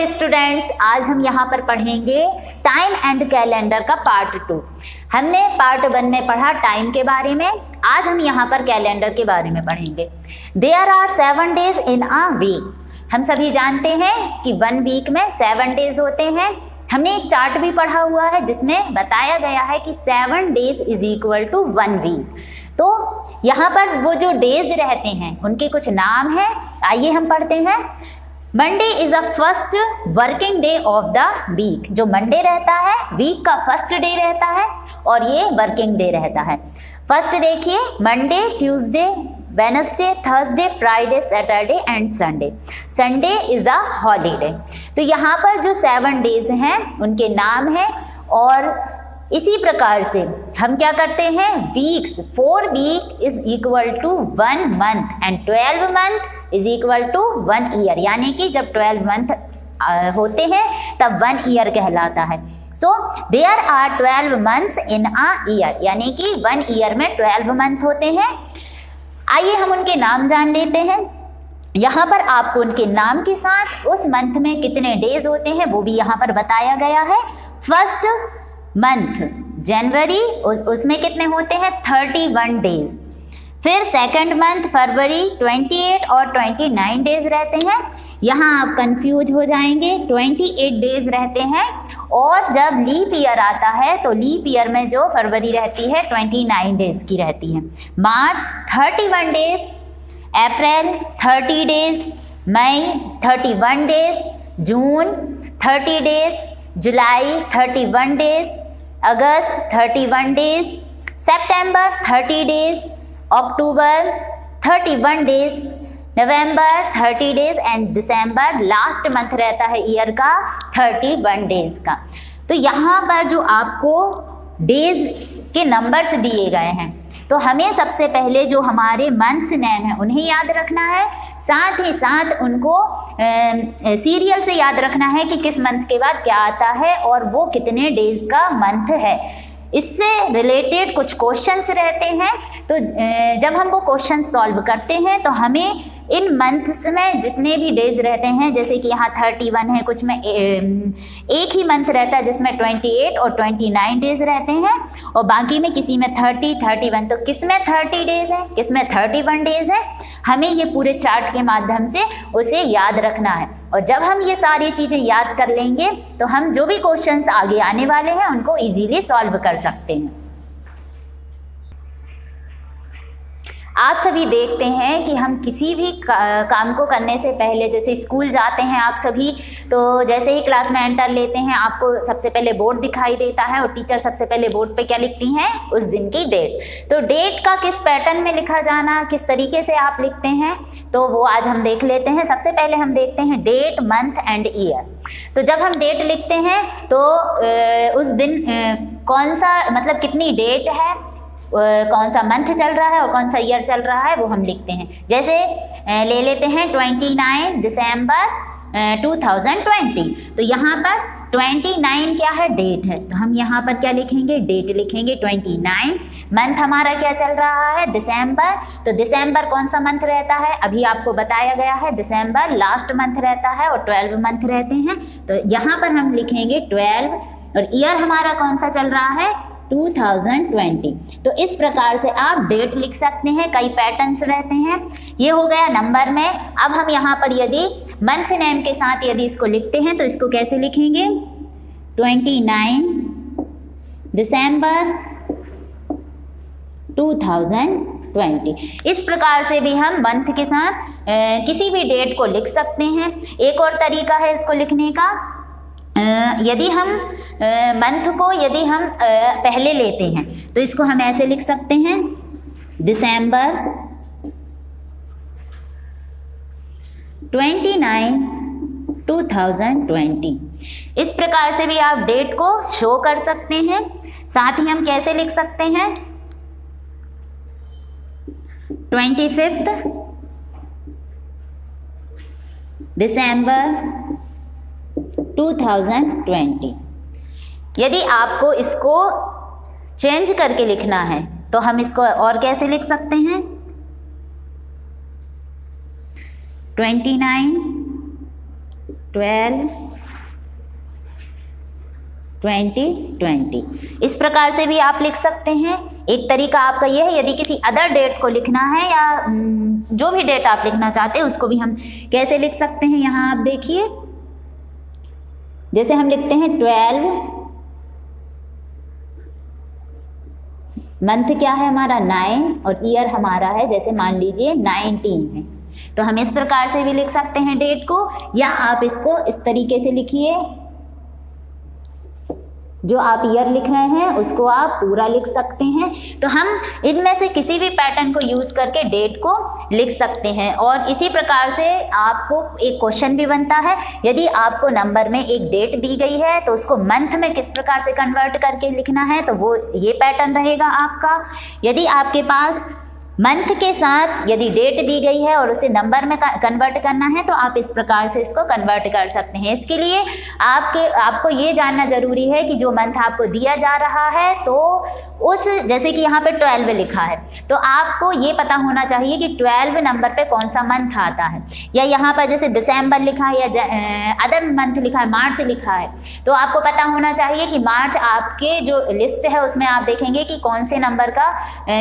Dear students, आज हम यहाँ पर पढ़ेंगे टाइम एंड कैलेंडर का पार्ट 2। हमने पार्ट 1 में पढ़ा टाइम के बारे में, आज हम यहाँ पर कैलेंडर के बारे में पढ़ेंगे। There are 7 days in a week. हम सभी जानते हैं कि 1 वीक में 7 डेज होते हैं। हमने एक चार्ट भी पढ़ा हुआ है जिसमें बताया गया है कि 7 days is equal to 1 week. तो यहाँ पर वो जो डेज रहते हैं उनके कुछ नाम हैं, आइए हम पढ़ते हैं। Monday is a first working day of the week. जो मंडे रहता है वीक का फर्स्ट डे रहता है और ये वर्किंग डे रहता है। फर्स्ट देखिए, Monday, Tuesday, Wednesday, Thursday, Friday, Saturday and Sunday. Sunday is a holiday. तो यहाँ पर जो 7 डेज हैं उनके नाम हैं और इसी प्रकार से हम क्या करते हैं, weeks, 4 week is equal to 1 month and 12 month is equal to 1 year. यानी कि जब 12 मंथ होते हैं तब 1 ईयर कहलाता है। So there are 12 months in a year, यानी कि 1 ईयर में 12 मंथ होते हैं। आइए हम उनके नाम जान लेते हैं। यहाँ पर आपको उनके नाम के साथ उस मंथ में कितने डेज होते हैं वो भी यहाँ पर बताया गया है। फर्स्ट मंथ जनवरी, उसमें कितने होते हैं, 31 डेज। फिर सेकंड मंथ फरवरी, 28 और 29 डेज रहते हैं। यहाँ आप कंफ्यूज हो जाएंगे, 28 डेज रहते हैं। और जब लीप ईयर आता है तो लीप ईयर में जो फरवरी रहती है 29 डेज की रहती है। March 31 days, April 30 days, May 31 days, June 30 days, July 31 days, August 31 days, September 30 days, October 31 days, November 30 days and December last month रहता है ईयर का 31 डेज का। तो यहाँ पर जो आपको डेज के नंबर्स दिए गए हैं तो हमें सबसे पहले जो हमारे मंथ्स नेम हैं उन्हें याद रखना है, साथ ही साथ उनको सीरियल से याद रखना है कि किस मंथ के बाद क्या आता है और वो कितने डेज का मंथ है। इससे रिलेटेड कुछ क्वेश्चंस रहते हैं। तो जब हम वो क्वेश्चन सॉल्व करते हैं तो हमें इन मंथ्स में जितने भी डेज रहते हैं, जैसे कि यहाँ 31 है, कुछ में एक ही मंथ रहता है जिसमें 28 और 29 डेज रहते हैं और बाकी में किसी में 30, 31। तो किस में 30 डेज है, किस में 31 डेज है, हमें ये पूरे चार्ट के माध्यम से उसे याद रखना है। और जब हम ये सारी चीज़ें याद कर लेंगे तो हम जो भी क्वेश्चंस आगे आने वाले हैं उनको इजीली सॉल्व कर सकते हैं। आप सभी देखते हैं कि हम किसी भी काम को करने से पहले, जैसे स्कूल जाते हैं आप सभी, तो जैसे ही क्लास में एंटर लेते हैं आपको सबसे पहले बोर्ड दिखाई देता है और टीचर सबसे पहले बोर्ड पे क्या लिखती हैं, उस दिन की डेट। तो डेट का किस पैटर्न में लिखा जाना, किस तरीके से आप लिखते हैं, तो वो आज हम देख लेते हैं। सबसे पहले हम देखते हैं डेट, मंथ एंड ईयर। तो जब हम डेट लिखते हैं तो उस दिन कौन सा, मतलब कितनी डेट है, कौन सा मंथ चल रहा है और कौन सा ईयर चल रहा है वो हम लिखते हैं। जैसे ले लेते हैं 29 दिसंबर 2020। तो यहाँ पर 29 क्या है, डेट है, तो हम यहाँ पर क्या लिखेंगे, डेट लिखेंगे 29। मंथ हमारा क्या चल रहा है, दिसंबर। तो दिसंबर कौन सा मंथ रहता है, अभी आपको बताया गया है, दिसंबर लास्ट मंथ रहता है और 12 मंथ रहते हैं। तो यहाँ पर हम लिखेंगे 12 और ईयर हमारा कौन सा चल रहा है, 2020। तो इस प्रकार से आप डेट लिख सकते हैं, कई पैटर्न्स रहते हैं। ये हो गया नंबर में। अब हम यहाँ पर यदि मंथ नेम के साथ यदि इसको लिखते हैं तो इसको कैसे लिखेंगे, 29 दिसंबर 2020। इस प्रकार से भी हम मंथ के साथ किसी भी डेट को लिख सकते हैं। एक और तरीका है इसको लिखने का, यदि हम मंथ को यदि हम पहले लेते हैं तो इसको हम ऐसे लिख सकते हैं, दिसंबर 29 2020। इस प्रकार से भी आप डेट को शो कर सकते हैं। साथ ही हम कैसे लिख सकते हैं, 25 दिसंबर 2020। यदि आपको इसको चेंज करके लिखना है तो हम इसको और कैसे लिख सकते हैं, 29 12, 20, 20। इस प्रकार से भी आप लिख सकते हैं। एक तरीका आपका यह है, यदि किसी अदर डेट को लिखना है या जो भी डेट आप लिखना चाहते हैं उसको भी हम कैसे लिख सकते हैं, यहाँ आप देखिए, जैसे हम लिखते हैं 12, मंथ क्या है हमारा 9 और ईयर हमारा है जैसे मान लीजिए 19 है, तो हम इस प्रकार से भी लिख सकते हैं डेट को, या आप इसको इस तरीके से लिखिए, जो आप ईयर लिख रहे हैं उसको आप पूरा लिख सकते हैं। तो हम इनमें से किसी भी पैटर्न को यूज़ करके डेट को लिख सकते हैं। और इसी प्रकार से आपको एक क्वेश्चन भी बनता है, यदि आपको नंबर में एक डेट दी गई है तो उसको मंथ में किस प्रकार से कन्वर्ट करके लिखना है, तो वो ये पैटर्न रहेगा आपका। यदि आपके पास मंथ के साथ यदि डेट दी गई है और उसे नंबर में कन्वर्ट करना है तो आप इस प्रकार से इसको कन्वर्ट कर सकते हैं। इसके लिए आपको ये जानना ज़रूरी है कि जो मंथ आपको दिया जा रहा है तो उस, जैसे कि यहाँ पे 12 लिखा है, तो आपको ये पता होना चाहिए कि 12 नंबर पे कौन सा मंथ आता है, या यहाँ पर जैसे दिसंबर लिखा है या अदर मंथ लिखा है, मार्च लिखा है, तो आपको पता होना चाहिए कि मार्च आपके जो लिस्ट है उसमें आप देखेंगे कि कौन से नंबर का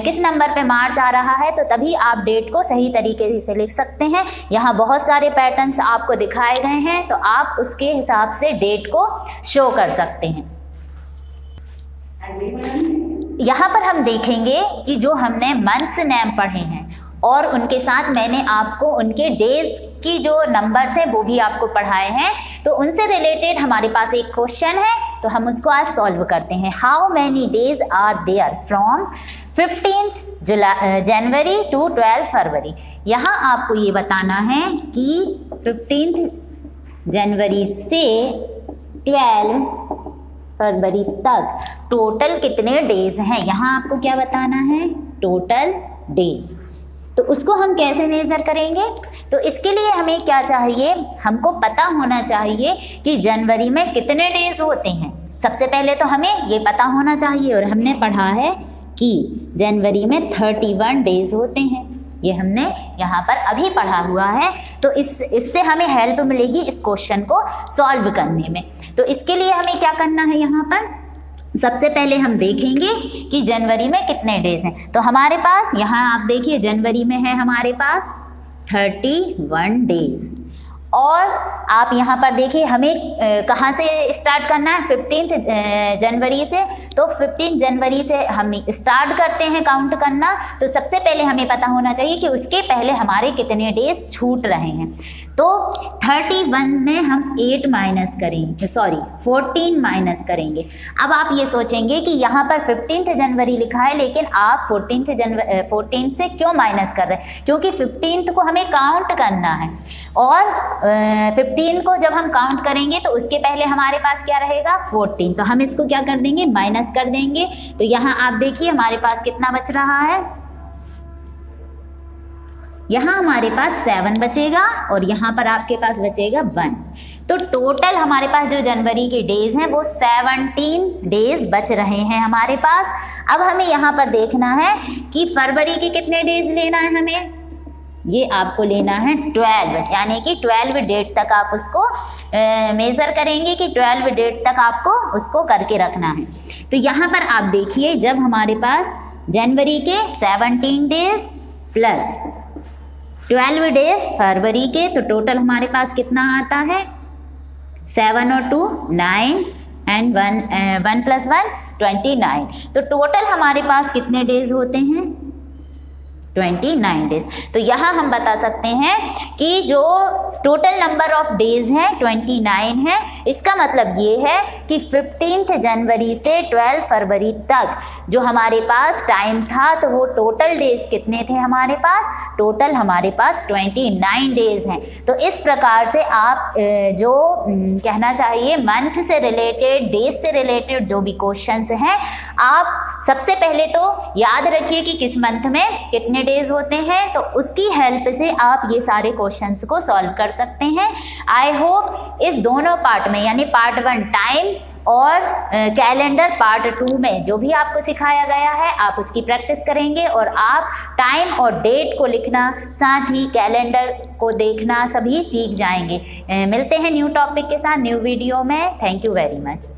किस नंबर पे मार्च आ रहा है, तो तभी आप डेट को सही तरीके से लिख सकते हैं। यहाँ बहुत सारे पैटर्न्स आपको दिखाए गए हैं, तो आप उसके हिसाब से डेट को शो कर सकते हैं। यहाँ पर हम देखेंगे कि जो हमने मंथ्स नेम पढ़े हैं और उनके साथ मैंने आपको उनके डेज की जो नंबर्स हैं वो भी आपको पढ़ाए हैं, तो उनसे रिलेटेड हमारे पास एक क्वेश्चन है, तो हम उसको आज सॉल्व करते हैं। How many days are there from 15th January to 12 February. यहाँ आपको ये बताना है कि 15th जनवरी से 12 फरवरी तक टोटल कितने डेज हैं। यहाँ आपको क्या बताना है, टोटल डेज। तो उसको हम कैसे मेज़र करेंगे, तो इसके लिए हमें क्या चाहिए, हमको पता होना चाहिए कि जनवरी में कितने डेज होते हैं। सबसे पहले तो हमें ये पता होना चाहिए, और हमने पढ़ा है कि जनवरी में 31 डेज होते हैं, ये हमने यहाँ पर अभी पढ़ा हुआ है। तो इससे हमें हेल्प मिलेगी इस क्वेश्चन को सॉल्व करने में। तो इसके लिए हमें क्या करना है, यहाँ पर सबसे पहले हम देखेंगे कि जनवरी में कितने डेज हैं। तो हमारे पास यहाँ आप देखिए जनवरी में है हमारे पास 31 डेज, और आप यहाँ पर देखिए हमें कहाँ से स्टार्ट करना है, 15 जनवरी से। तो 15 जनवरी से हम स्टार्ट करते हैं काउंट करना। तो सबसे पहले हमें पता होना चाहिए कि उसके पहले हमारे कितने डेज छूट रहे हैं। तो 31 में हम 8 माइनस करेंगे, 14 माइनस करेंगे। अब आप ये सोचेंगे कि यहाँ पर 15 जनवरी लिखा है, लेकिन आप 14 से क्यों माइनस कर रहे हैं, क्योंकि 15 को हमें काउंट करना है, और 15 को जब हम काउंट करेंगे तो उसके पहले हमारे पास क्या रहेगा, 14। तो हम इसको क्या कर देंगे, माइनस कर देंगे। तो यहाँ आप देखिए हमारे पास कितना बच रहा है, यहाँ हमारे पास 7 बचेगा, और यहाँ पर आपके पास बचेगा 1। तो टोटल हमारे पास जो जनवरी के डेज हैं वो 17 डेज बच रहे हैं हमारे पास। अब हमें यहाँ पर देखना है कि फरवरी के कितने डेज लेना है हमें, ये आपको लेना है 12, यानी कि 12 डेट तक आप उसको मेज़र करेंगे कि 12 डेट तक आपको उसको करके रखना है। तो यहाँ पर आप देखिए जब हमारे पास जनवरी के 17 डेज प्लस 12 डेज फरवरी के, तो टोटल हमारे पास कितना आता है, 7 और 2 9 एंड 1 + 1 29। तो टोटल हमारे पास कितने डेज होते हैं, 29 डेज। तो यहाँ हम बता सकते हैं कि जो टोटल नंबर ऑफ डेज हैं 29 है। इसका मतलब ये है कि 15 जनवरी से 12 फरवरी तक जो हमारे पास टाइम था, तो वो टोटल डेज कितने थे हमारे पास, टोटल हमारे पास 29 डेज हैं। तो इस प्रकार से आप जो कहना चाहिए मंथ से रिलेटेड, डेज से रिलेटेड जो भी क्वेश्चंस हैं, आप सबसे पहले तो याद रखिए कि किस मंथ में कितने डेज होते हैं, तो उसकी हेल्प से आप ये सारे क्वेश्चंस को सॉल्व कर सकते हैं। आई होप इस दोनों पार्ट में, यानी पार्ट 1 टाइम और कैलेंडर पार्ट 2 में जो भी आपको सिखाया गया है आप उसकी प्रैक्टिस करेंगे और आप टाइम और डेट को लिखना, साथ ही कैलेंडर को देखना सभी सीख जाएंगे। मिलते हैं न्यू टॉपिक के साथ न्यू वीडियो में। Thank you very much.